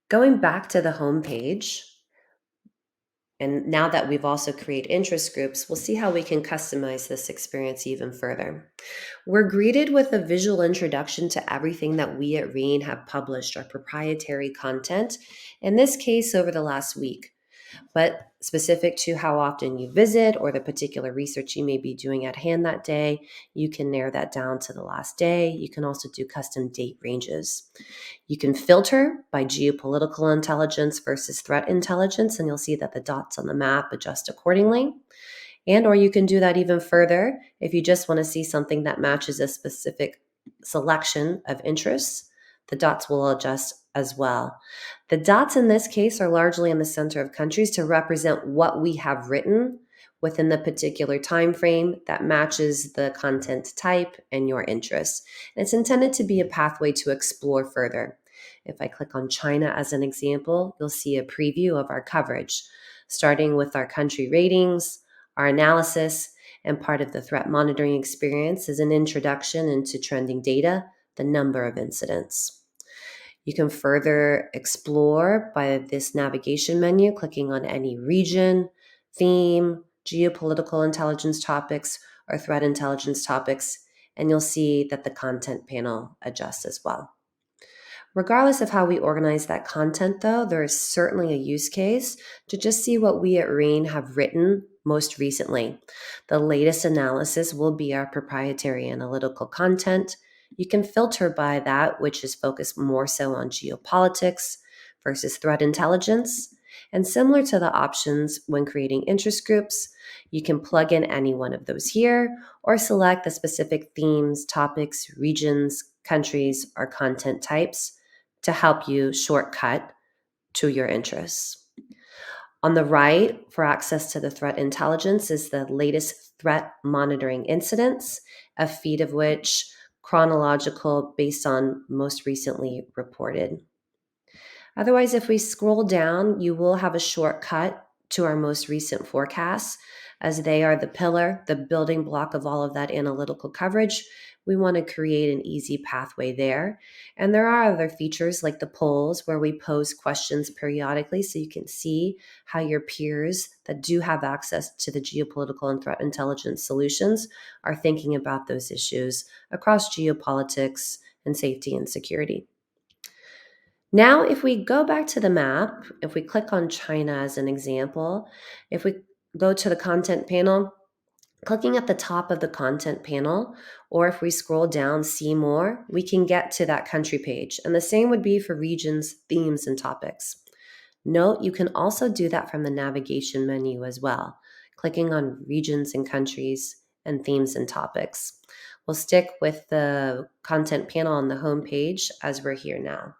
Going back to the home page, and now that we've also created interest groups, we'll see how we can customize this experience even further. We're greeted with a visual introduction to everything that we at RANE have published, our proprietary content, in this case over the last week. But specific to how often you visit or the particular research you may be doing at hand that day, you can narrow that down to the last day. You can also do custom date ranges. You can filter by geopolitical intelligence versus threat intelligence, and you'll see that the dots on the map adjust accordingly. And or you can do that even further if you just want to see something that matches a specific selection of interests. The dots will adjust as well. The dots in this case are largely in the center of countries to represent what we have written within the particular time frame that matches the content type and your interests. And it's intended to be a pathway to explore further. If I click on China as an example, you'll see a preview of our coverage, starting with our country ratings, our analysis, and part of the threat monitoring experience is an introduction into trending data, the number of incidents. You can further explore by this navigation menu, clicking on any region, theme, geopolitical intelligence topics, or threat intelligence topics, and you'll see that the content panel adjusts as well. Regardless of how we organize that content, though, there is certainly a use case to just see what we at RANE have written most recently. The latest analysis will be our proprietary analytical content. You can filter by that, which is focused more so on geopolitics versus threat intelligence. And similar to the options when creating interest groups, you can plug in any one of those here or select the specific themes, topics, regions, countries, or content types to help you shortcut to your interests. On the right, for access to the threat intelligence, is the latest threat monitoring incidents, a feed of which chronological based on most recently reported. Otherwise, if we scroll down, you will have a shortcut to our most recent forecasts, as they are the pillar, the building block of all of that analytical coverage. We want to create an easy pathway there. And there are other features like the polls where we pose questions periodically so you can see how your peers that do have access to the geopolitical and threat intelligence solutions are thinking about those issues across geopolitics and safety and security. Now, if we go back to the map, if we click on China as an example, if we go to the content panel, clicking at the top of the content panel, or if we scroll down, see more, we can get to that country page. And the same would be for regions, themes, and topics. Note, you can also do that from the navigation menu as well, clicking on regions and countries and themes and topics. We'll stick with the content panel on the home page as we're here now.